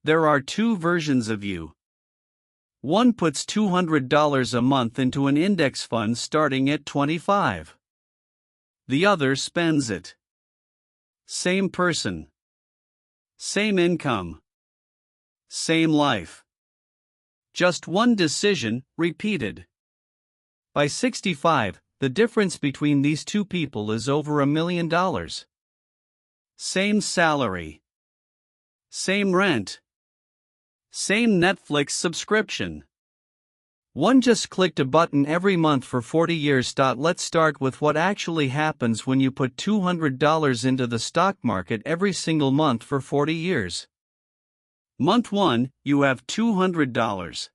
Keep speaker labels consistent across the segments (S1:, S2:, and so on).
S1: There are two versions of you. One puts $200 a month into an index fund starting at 25. The other spends it. Same person. Same income. Same life. Just one decision, repeated. By 65, the difference between these two people is over $1 million. Same salary. Same rent. Same Netflix subscription. One just clicked a button every month for 40 years. Let's start with what actually happens when you put $200 into the stock market every single month for 40 years. Month 1, you have $200.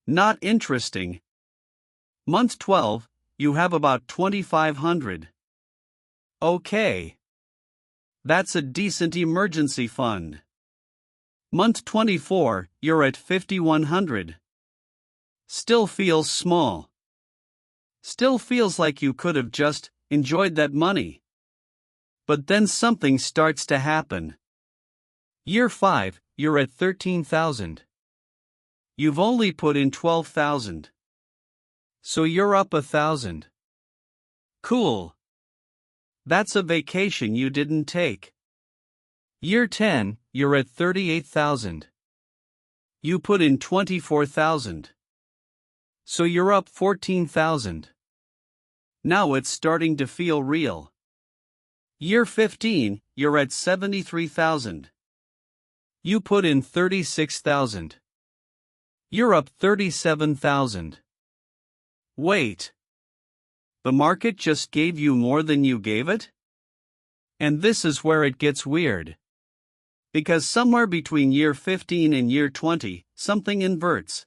S1: Not interesting. Month 12, you have about $2,500. Okay. That's a decent emergency fund. Month 24, you're at $5,100. Still feels small. Still feels like you could have just enjoyed that money. But then something starts to happen. Year 5, you're at $13,000. You've only put in $12,000. So you're up $1,000. Cool. That's a vacation you didn't take. Year 10, you're at $38,000. You put in $24,000. So you're up $14,000. Now it's starting to feel real. Year 15, you're at $73,000. You put in $36,000. You're up $37,000. Wait. The market just gave you more than you gave it? And this is where it gets weird. Because somewhere between year 15 and year 20, something inverts.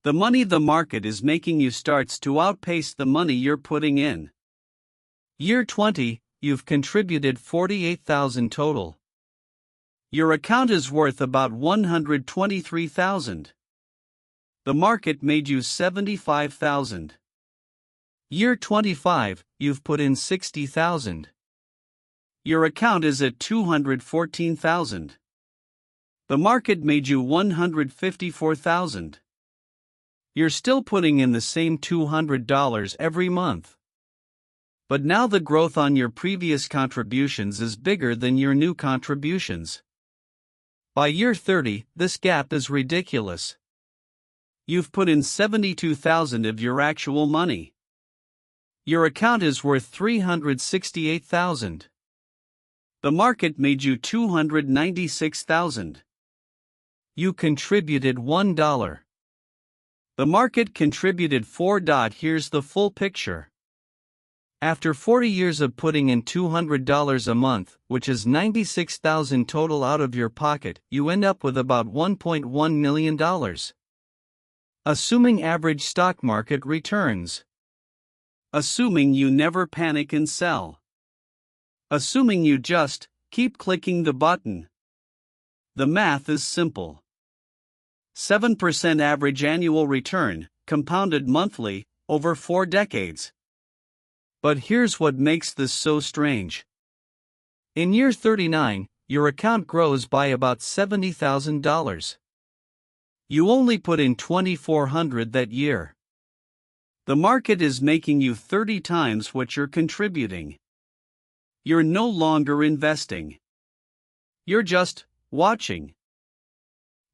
S1: The money the market is making you starts to outpace the money you're putting in. Year 20, you've contributed $48,000 total. Your account is worth about $123,000. The market made you $75,000. Year 25, you've put in $60,000. Your account is at $214,000. The market made you $154,000. You're still putting in the same $200 every month. But now the growth on your previous contributions is bigger than your new contributions. By year 30, this gap is ridiculous. You've put in $72,000 of your actual money. Your account is worth $368,000. The market made you $296,000. You contributed $1. The market contributed $4. Here's the full picture. After 40 years of putting in $200 a month, which is $96,000 total out of your pocket, you end up with about $1.1 million. Assuming average stock market returns. Assuming you never panic and sell. Assuming you just keep clicking the button. The math is simple. 7% average annual return, compounded monthly, over 4 decades. But here's what makes this so strange. In year 39, your account grows by about $70,000. You only put in $2,400 that year. The market is making you 30 times what you're contributing. You're no longer investing. You're just watching.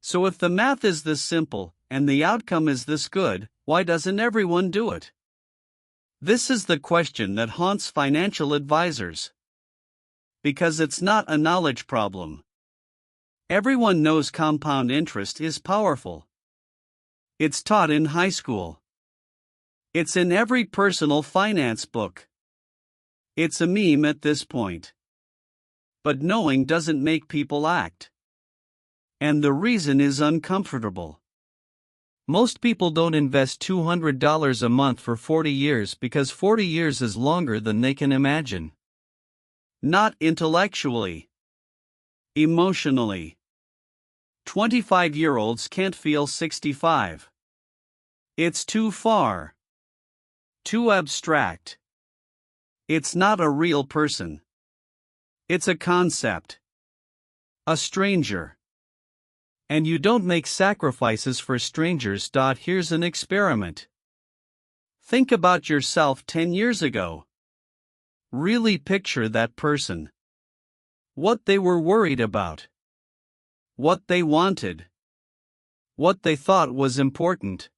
S1: So if the math is this simple, and the outcome is this good, why doesn't everyone do it? This is the question that haunts financial advisors. Because it's not a knowledge problem. Everyone knows compound interest is powerful. It's taught in high school. It's in every personal finance book. It's a meme at this point. But knowing doesn't make people act. And the reason is uncomfortable. Most people don't invest $200 a month for 40 years because 40 years is longer than they can imagine. Not intellectually. Emotionally. 25-year-olds can't feel 65. It's too far. Too abstract. It's not a real person. It's a concept. A stranger. And you don't make sacrifices for strangers. Here's an experiment. Think about yourself 10 years ago. Really picture that person. What they were worried about. What they wanted. What they thought was important.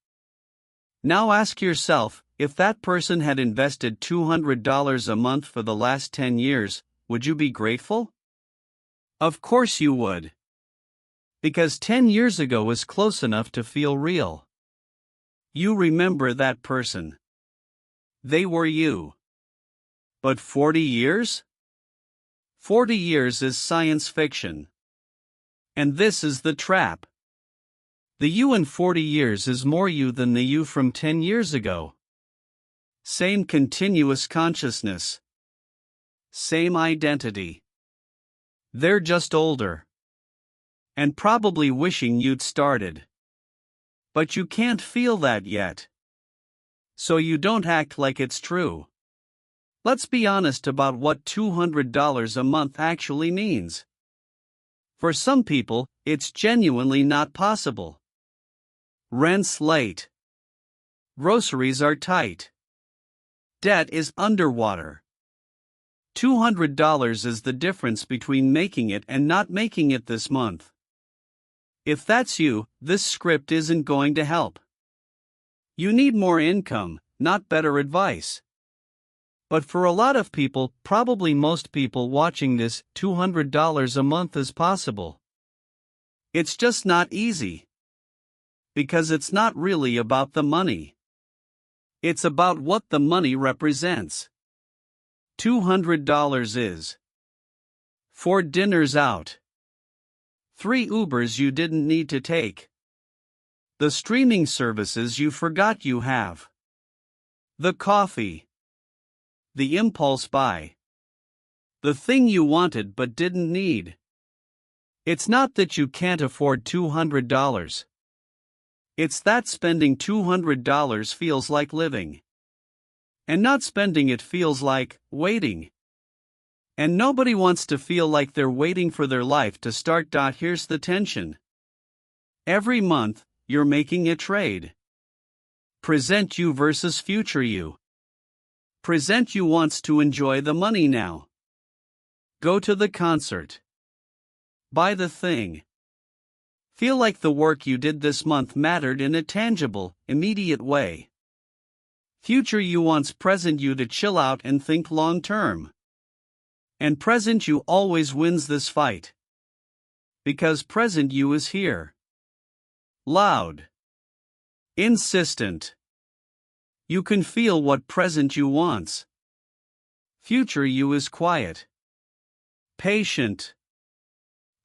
S1: Now ask yourself, if that person had invested $200 a month for the last 10 years, would you be grateful? Of course you would. Because 10 years ago is close enough to feel real. You remember that person. They were you. But 40 years? 40 years is science fiction. And this is the trap. The you in 40 years is more you than the you from 10 years ago. Same continuous consciousness. Same identity. They're just older. And probably wishing you'd started. But you can't feel that yet. So you don't act like it's true. Let's be honest about what $200 a month actually means. For some people, it's genuinely not possible. Rent's late. Groceries are tight. Debt is underwater. $200 is the difference between making it and not making it this month. If that's you, this script isn't going to help. You need more income, not better advice. But for a lot of people, probably most people watching this, $200 a month is possible. It's just not easy. Because it's not really about the money. It's about what the money represents. $200 is 4 dinners out, 3 Ubers you didn't need to take, the streaming services you forgot you have, the coffee, the impulse buy, the thing you wanted but didn't need. It's not that you can't afford $200. It's that spending $200 feels like living. And not spending it feels like waiting. And nobody wants to feel like they're waiting for their life to start. Here's the tension. Every month, you're making a trade. Present you versus future you. Present you wants to enjoy the money now. Go to the concert. Buy the thing. Feel like the work you did this month mattered in a tangible, immediate way. Future you wants present you to chill out and think long term. And present you always wins this fight. Because present you is here. Loud. Insistent. You can feel what present you wants. Future you is quiet. Patient.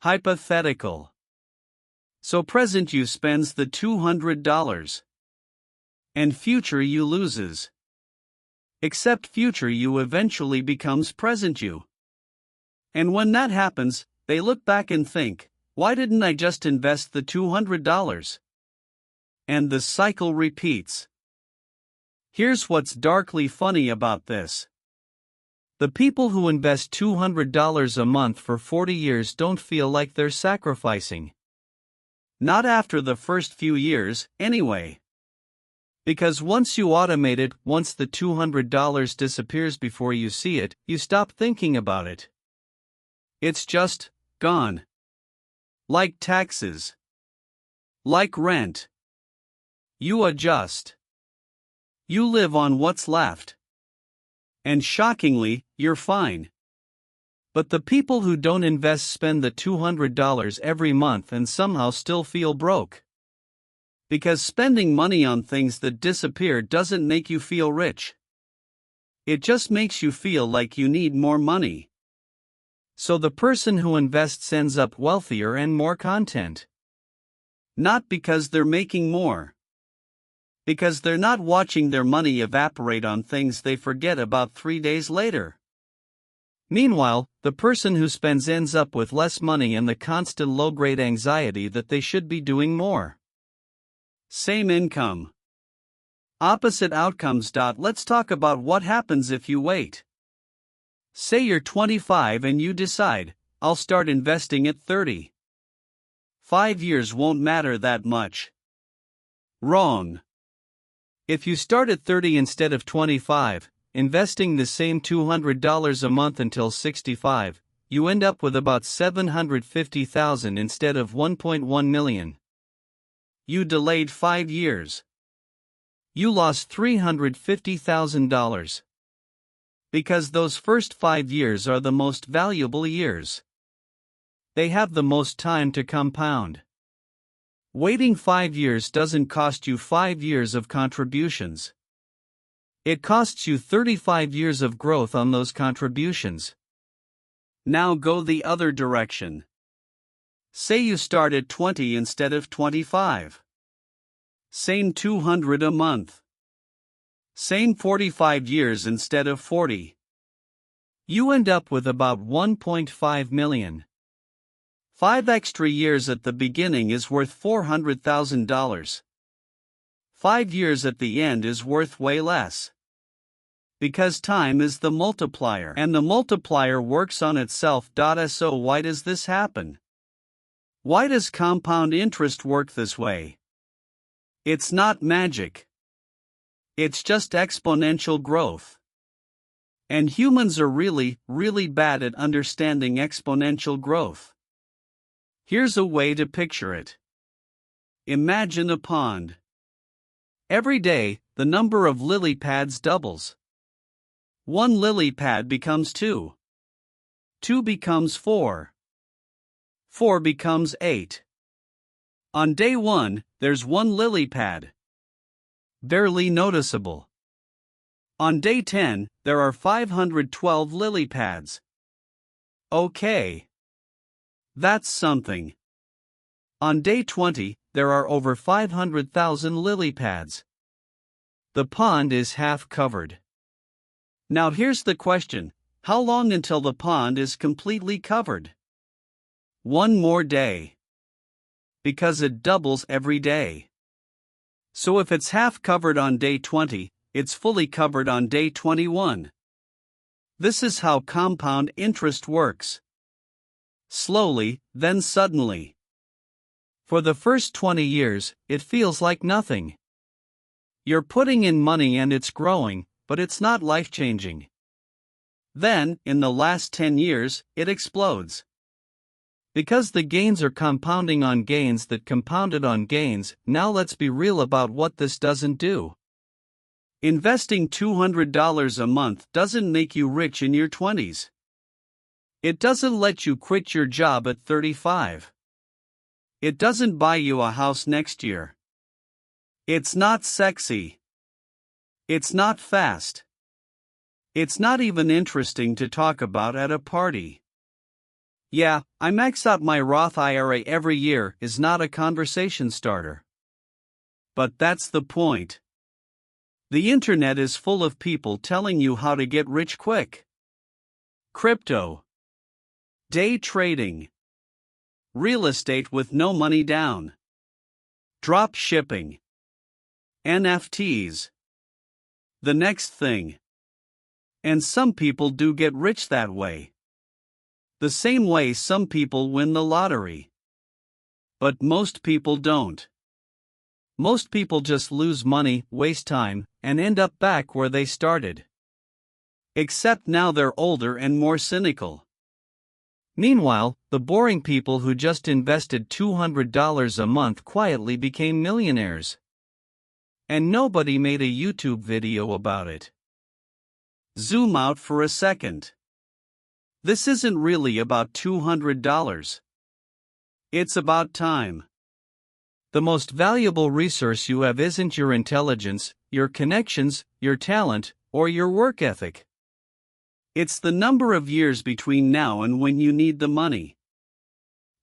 S1: Hypothetical. So present you spends the $200. And future you loses. Except future you eventually becomes present you. And when that happens, they look back and think, why didn't I just invest the $200? And the cycle repeats. Here's what's darkly funny about this. The people who invest $200 a month for 40 years don't feel like they're sacrificing. Not after the first few years, anyway. Because once you automate it, once the $200 disappears before you see it, you stop thinking about it. It's just gone. Like taxes. Like rent. You adjust. You live on what's left. And shockingly, you're fine. But the people who don't invest spend the $200 every month and somehow still feel broke. Because spending money on things that disappear doesn't make you feel rich. It just makes you feel like you need more money. So the person who invests ends up wealthier and more content. Not because they're making more. Because they're not watching their money evaporate on things they forget about 3 days later. Meanwhile, the person who spends ends up with less money and the constant low-grade anxiety that they should be doing more. Same income. Opposite outcomes. Let's talk about what happens if you wait. Say you're 25 and you decide, I'll start investing at 30. 5 years won't matter that much. Wrong. If you start at 30 instead of 25, investing the same $200 a month until 65, you end up with about $750,000 instead of $1.1 million. You delayed 5 years. You lost $350,000. Because those first 5 years are the most valuable years. They have the most time to compound. Waiting 5 years doesn't cost you 5 years of contributions. It costs you 35 years of growth on those contributions. Now go the other direction. Say you start at 20 instead of 25. Same $200 a month. Same 45 years instead of 40. You end up with about $1.5 million. 5 extra years at the beginning is worth $400,000. 5 years at the end is worth way less. Because time is the multiplier, and the multiplier works on itself. So why does this happen? Why does compound interest work this way? It's not magic. It's just exponential growth. And humans are really, really bad at understanding exponential growth. Here's a way to picture it. Imagine a pond. Every day, the number of lily pads doubles. 1 lily pad becomes 2. 2 becomes 4. 4 becomes 8. On day 1, there's 1 lily pad. Barely noticeable. On day 10, there are 512 lily pads. Okay. That's something. On day 20, there are over 500,000 lily pads. The pond is half covered. Now here's the question, how long until the pond is completely covered? 1 more day. Because it doubles every day. So if it's half covered on day 20, it's fully covered on day 21. This is how compound interest works. Slowly, then suddenly. For the first 20 years, it feels like nothing. You're putting in money and it's growing, but it's not life-changing. Then, in the last 10 years, it explodes. Because the gains are compounding on gains that compounded on gains. Now let's be real about what this doesn't do. Investing $200 a month doesn't make you rich in your 20s. It doesn't let you quit your job at 35. It doesn't buy you a house next year. It's not sexy. It's not fast. It's not even interesting to talk about at a party. Yeah, I max out my Roth IRA every year is not a conversation starter. But that's the point. The internet is full of people telling you how to get rich quick. Crypto. Day trading. Real estate with no money down. Drop shipping. NFTs. The next thing. And some people do get rich that way. The same way some people win the lottery. But most people don't. Most people just lose money, waste time, and end up back where they started. Except now they're older and more cynical. Meanwhile, the boring people who just invested $200 a month quietly became millionaires. And nobody made a YouTube video about it. Zoom out for a second. This isn't really about $200. It's about time. The most valuable resource you have isn't your intelligence, your connections, your talent, or your work ethic. It's the number of years between now and when you need the money.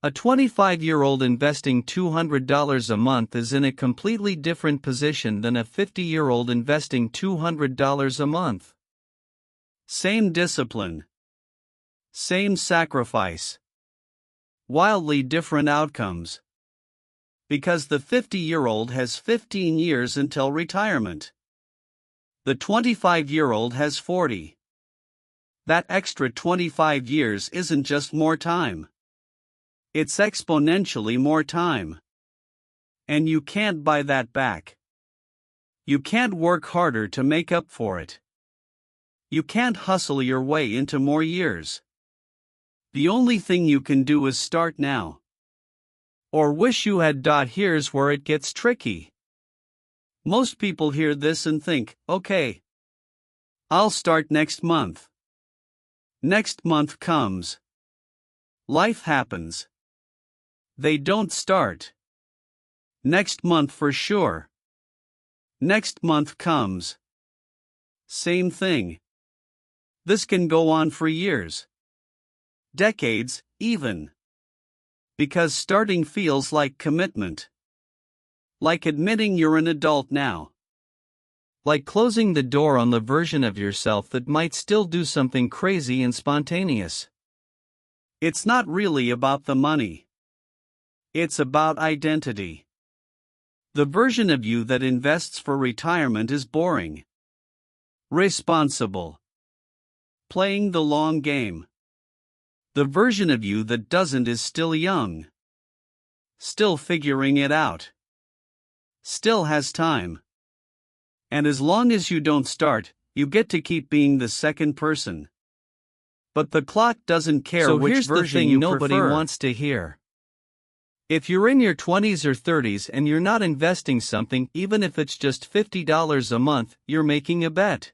S1: A 25-year-old investing $200 a month is in a completely different position than a 50-year-old investing $200 a month. Same discipline. Same sacrifice. Wildly different outcomes. Because the 50-year-old has 15 years until retirement. The 25-year-old has 40. That extra 25 years isn't just more time. It's exponentially more time. And you can't buy that back. You can't work harder to make up for it. You can't hustle your way into more years. The only thing you can do is start now. Or wish you had. Here's where it gets tricky. Most people hear this and think, okay, I'll start next month. Next month comes. Life happens. They don't start. Next month for sure. Next month comes. Same thing. This can go on for years. Decades, even. Because starting feels like commitment. Like admitting you're an adult now. Like closing the door on the version of yourself that might still do something crazy and spontaneous. It's not really about the money. It's about identity. The version of you that invests for retirement is boring. Responsible. Playing the long game. The version of you that doesn't is still young. Still figuring it out. Still has time. And as long as you don't start, you get to keep being the second person. But the clock doesn't care
S2: So
S1: which
S2: here's the
S1: version
S2: thing
S1: you
S2: nobody
S1: prefer.
S2: wants to hear. If you're in your 20s or 30s and you're not investing something, even if it's just $50 a month, you're making a bet.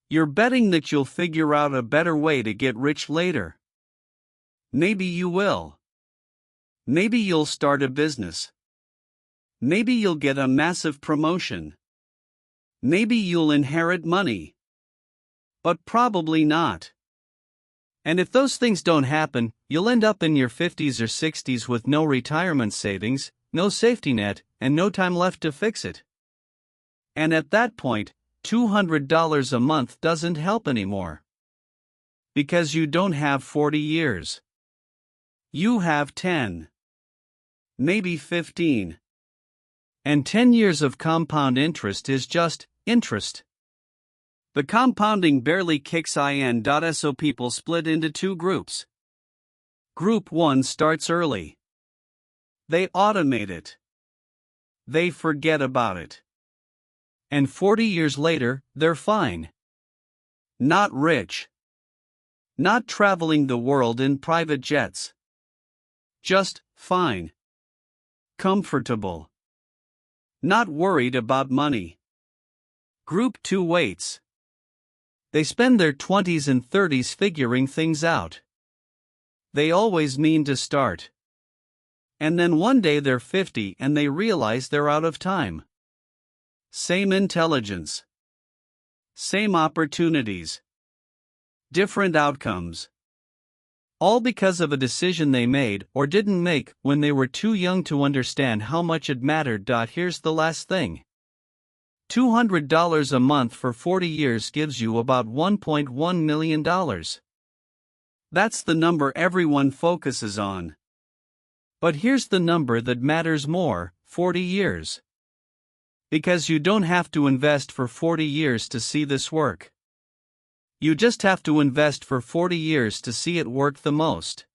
S1: You're betting that you'll figure out a better way to get rich later. Maybe you will. Maybe you'll start a business. Maybe you'll get a massive promotion. Maybe you'll inherit money. But probably not.
S2: And if those things don't happen, you'll end up in your 50s or 60s with no retirement savings, no safety net, and no time left to fix it.
S1: And at that point, $200 a month doesn't help anymore. Because you don't have 40 years. You have 10. Maybe 15.
S2: And 10 years of compound interest is just interest.
S1: The compounding barely kicks in. So people split into two groups. Group 1 starts early. They automate it. They forget about it.
S2: And 40 years later, they're fine.
S1: Not rich. Not traveling the world in private jets. Just fine. Comfortable. Not worried about money. Group 2 waits.
S2: They spend their 20s and 30s figuring things out.
S1: They always mean to start. And then one day they're 50 and they realize they're out of time. Same intelligence. Same opportunities. Different outcomes. All because of a decision they made or didn't make when they were too young to understand how much it mattered. Here's the last thing. $200 a month for 40 years gives you about $1.1 million. That's the number everyone focuses on.
S2: But here's the number that matters more: 40 years. Because you don't have to invest for 40 years to see this work. You just have to invest for 40 years to see it work the most.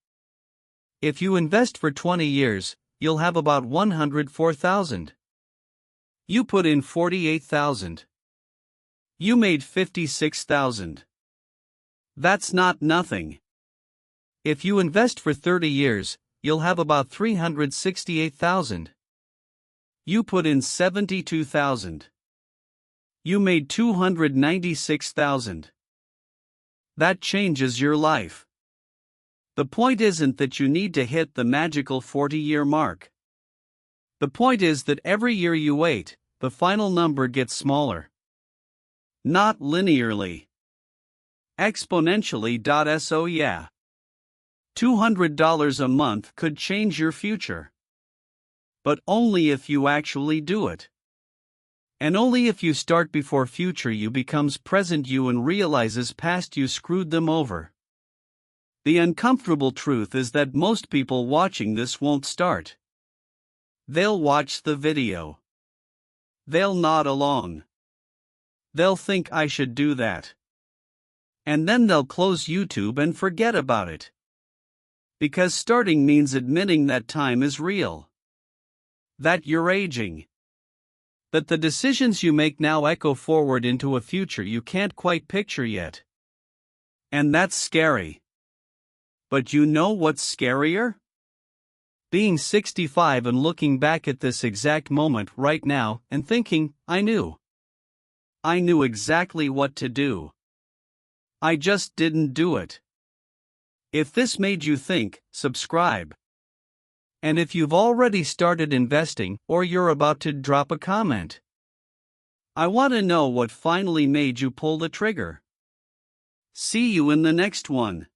S2: If you invest for 20 years, you'll have about $104,000. You put in $48,000. You made $56,000. That's not nothing. If you invest for 30 years, you'll have about $368,000. You put in $72,000. You made $296,000. That changes your life. The point isn't that you need to hit the magical 40-year mark. The point is that every year you wait, the final number gets smaller. Not linearly. Exponentially. So yeah. $200 a month could change your future. But only if you actually do it. And only if you start before future you becomes present you and realizes past you screwed them over. The uncomfortable truth is that most people watching this won't start. They'll watch the video. They'll nod along. They'll think I should do that. And then they'll close YouTube and forget about it.
S1: Because starting means admitting that time is real. That you're aging. That the decisions you make now echo forward into a future you can't quite picture yet. And that's scary. But you know what's scarier? Being 65 and looking back at this exact moment right now and thinking, I knew exactly what to do. I just didn't do it. If this made you think, subscribe. And if you've already started investing or you're about to drop a comment, I want to know what finally made you pull the trigger. See you in the next one.